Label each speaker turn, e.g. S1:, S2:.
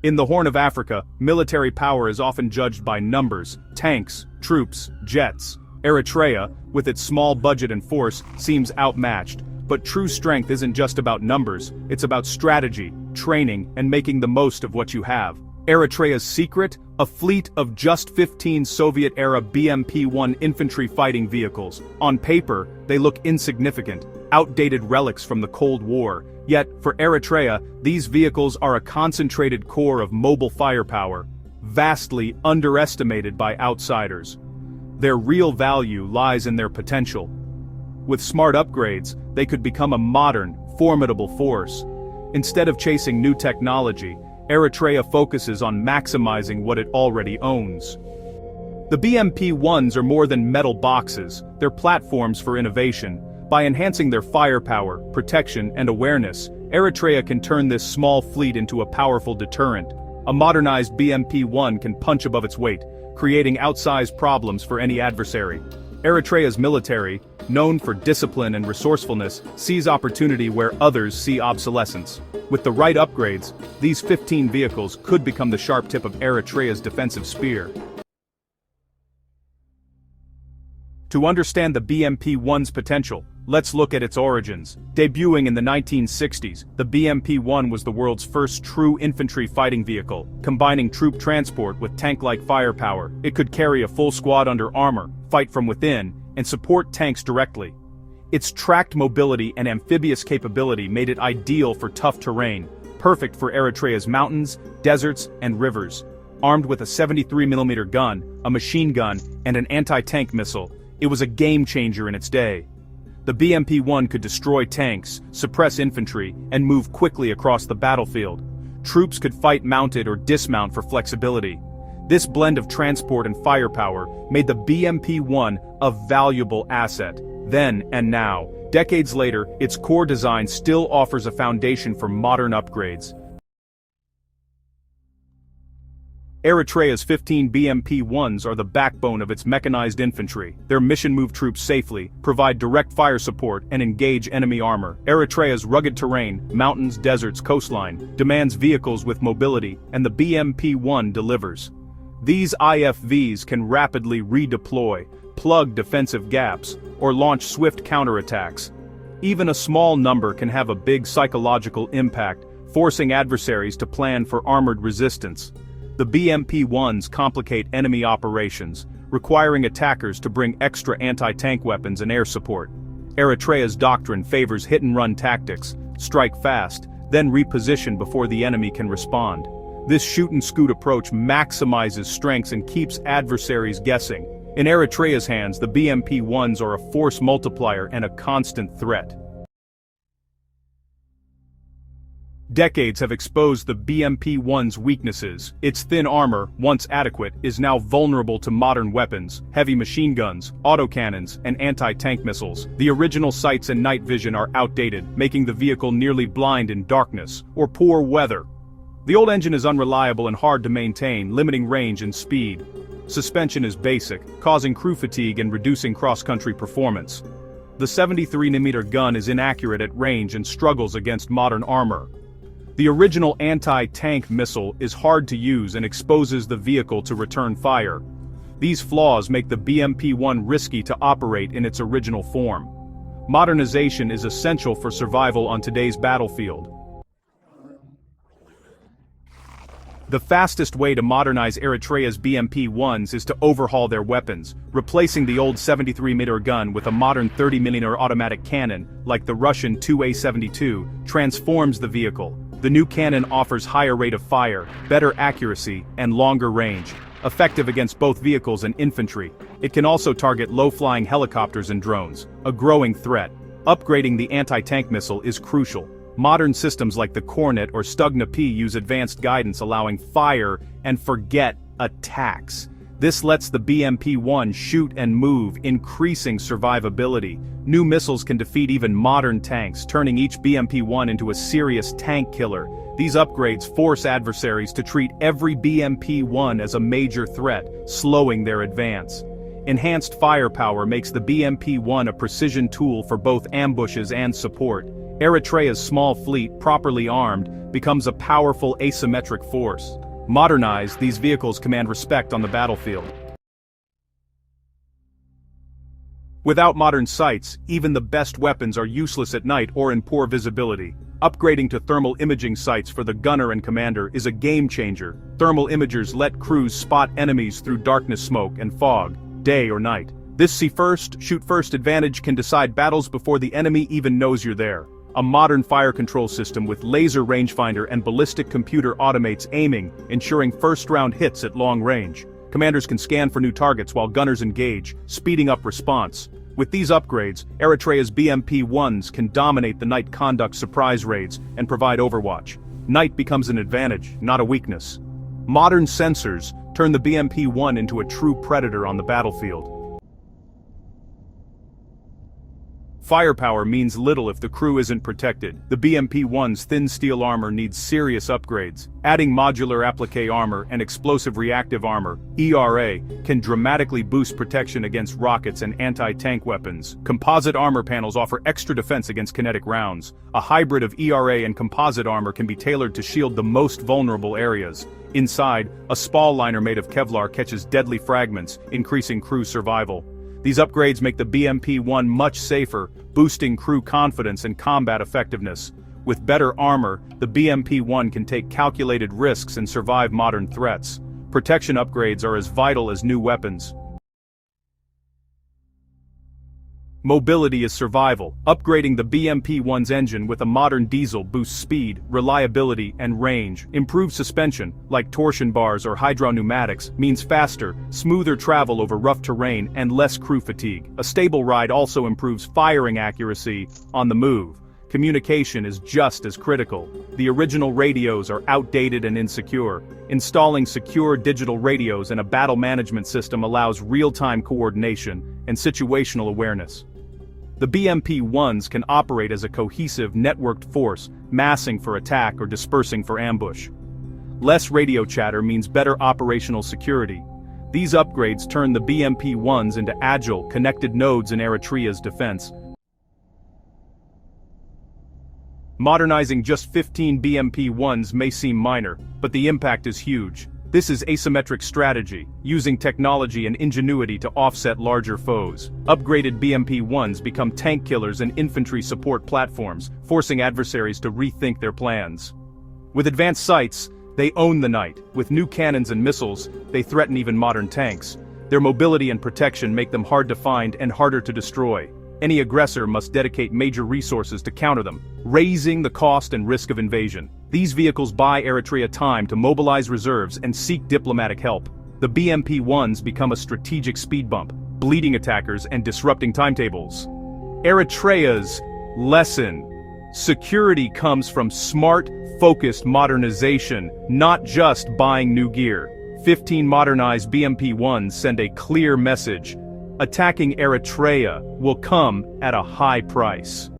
S1: In the Horn of Africa, military power is often judged by numbers: tanks, troops, jets. Eritrea, with its small budget and force, seems outmatched. But true strength isn't just about numbers, it's about strategy, training, and making the most of what you have. Eritrea's secret? A fleet of just 15 Soviet-era BMP-1 infantry fighting vehicles. On paper, they look insignificant, outdated relics from the Cold War. Yet, for Eritrea, these vehicles are a concentrated core of mobile firepower, vastly underestimated by outsiders. Their real value lies in their potential. With smart upgrades, they could become a modern, formidable force. Instead of chasing new technology, Eritrea focuses on maximizing what it already owns. The BMP-1s are more than metal boxes, they're platforms for innovation. By enhancing their firepower, protection, and awareness, Eritrea can turn this small fleet into a powerful deterrent. A modernized BMP-1 can punch above its weight, creating outsized problems for any adversary. Eritrea's military, known for discipline and resourcefulness, sees opportunity where others see obsolescence. With the right upgrades, these 15 vehicles could become the sharp tip of Eritrea's defensive spear. To understand the BMP-1's potential, let's look at its origins. Debuting in the 1960s, the BMP-1 was the world's first true infantry fighting vehicle, combining troop transport with tank-like firepower. It could carry a full squad under armor, fight from within, and support tanks directly. Its tracked mobility and amphibious capability made it ideal for tough terrain, perfect for Eritrea's mountains, deserts, and rivers. Armed with a 73mm gun, a machine gun, and an anti-tank missile, it was a game-changer in its day. The BMP-1 could destroy tanks, suppress infantry, and move quickly across the battlefield. Troops could fight mounted or dismount for flexibility. This blend of transport and firepower made the BMP-1 a valuable asset. Then and now, decades later, its core design still offers a foundation for modern upgrades. Eritrea's 15 BMP-1s are the backbone of its mechanized infantry. Their mission move troops safely, provide direct fire support, and engage enemy armor. Eritrea's rugged terrain, mountains, deserts, coastline, demands vehicles with mobility, and the BMP-1 delivers. These IFVs can rapidly redeploy, plug defensive gaps, or launch swift counterattacks. Even a small number can have a big psychological impact, forcing adversaries to plan for armored resistance. The BMP-1s complicate enemy operations, requiring attackers to bring extra anti-tank weapons and air support. Eritrea's doctrine favors hit-and-run tactics: strike fast, then reposition before the enemy can respond. This shoot-and-scoot approach maximizes strengths and keeps adversaries guessing. In Eritrea's hands, the BMP-1s are a force multiplier and a constant threat. Decades have exposed the BMP-1's weaknesses. Its thin armor, once adequate, is now vulnerable to modern weapons, heavy machine guns, autocannons, and anti-tank missiles. The original sights and night vision are outdated, making the vehicle nearly blind in darkness or poor weather. The old engine is unreliable and hard to maintain, limiting range and speed. Suspension is basic, causing crew fatigue and reducing cross-country performance. The 73mm gun is inaccurate at range and struggles against modern armor. The original anti-tank missile is hard to use and exposes the vehicle to return fire. These flaws make the BMP-1 risky to operate in its original form. Modernization is essential for survival on today's battlefield. The fastest way to modernize Eritrea's BMP-1s is to overhaul their weapons, replacing the old 73mm gun with a modern 30mm automatic cannon, like the Russian 2A-72, transforms the vehicle. The new cannon offers higher rate of fire, better accuracy, and longer range, effective against both vehicles and infantry. It can also target low-flying helicopters and drones, a growing threat. Upgrading the anti-tank missile is crucial. Modern systems like the Cornet or Stugna-P use advanced guidance allowing fire and forget attacks. This lets the BMP-1 shoot and move, increasing survivability. New missiles can defeat even modern tanks, turning each BMP-1 into a serious tank killer. These upgrades force adversaries to treat every BMP-1 as a major threat, slowing their advance. Enhanced firepower makes the BMP-1 a precision tool for both ambushes and support. Eritrea's small fleet, properly armed, becomes a powerful asymmetric force. Modernized, these vehicles command respect on the battlefield. Without modern sights, even the best weapons are useless at night or in poor visibility. Upgrading to thermal imaging sights for the gunner and commander is a game-changer. Thermal imagers let crews spot enemies through darkness, smoke, and fog, day or night. This see-first, shoot-first advantage can decide battles before the enemy even knows you're there. A modern fire control system with laser rangefinder and ballistic computer automates aiming, ensuring first-round hits at long range. Commanders can scan for new targets while gunners engage, speeding up response. With these upgrades, Eritrea's BMP-1s can dominate the night, conduct surprise raids, and provide overwatch. Night becomes an advantage, not a weakness. Modern sensors turn the BMP-1 into a true predator on the battlefield. Firepower means little if the crew isn't protected. The BMP-1's thin steel armor needs serious upgrades. Adding modular applique armor and explosive reactive armor, ERA, can dramatically boost protection against rockets and anti-tank weapons. Composite armor panels offer extra defense against kinetic rounds. A hybrid of ERA and composite armor can be tailored to shield the most vulnerable areas. Inside, a spall liner made of Kevlar catches deadly fragments, increasing crew survival. These upgrades make the BMP-1 much safer, boosting crew confidence and combat effectiveness. With better armor, the BMP-1 can take calculated risks and survive modern threats. Protection upgrades are as vital as new weapons. Mobility is survival. Upgrading the BMP-1's engine with a modern diesel boosts speed, reliability, and range. Improved suspension, like torsion bars or hydropneumatics, means faster, smoother travel over rough terrain and less crew fatigue. A stable ride also improves firing accuracy on the move. Communication is just as critical. The original radios are outdated and insecure. Installing secure digital radios and a battle management system allows real-time coordination and situational awareness. The BMP-1s can operate as a cohesive, networked force, massing for attack or dispersing for ambush. Less radio chatter means better operational security. These upgrades turn the BMP-1s into agile, connected nodes in Eritrea's defense. Modernizing just 15 BMP-1s may seem minor, but the impact is huge. This is asymmetric strategy, using technology and ingenuity to offset larger foes. Upgraded BMP-1s become tank killers and infantry support platforms, forcing adversaries to rethink their plans. With advanced sights, they own the night. With new cannons and missiles, they threaten even modern tanks. Their mobility and protection make them hard to find and harder to destroy. Any aggressor must dedicate major resources to counter them, raising the cost and risk of invasion. These vehicles buy Eritrea time to mobilize reserves and seek diplomatic help. The BMP-1s become a strategic speed bump, bleeding attackers and disrupting timetables. Eritrea's lesson: security comes from smart, focused modernization, not just buying new gear. 15 modernized BMP-1s send a clear message: attacking Eritrea will come at a high price.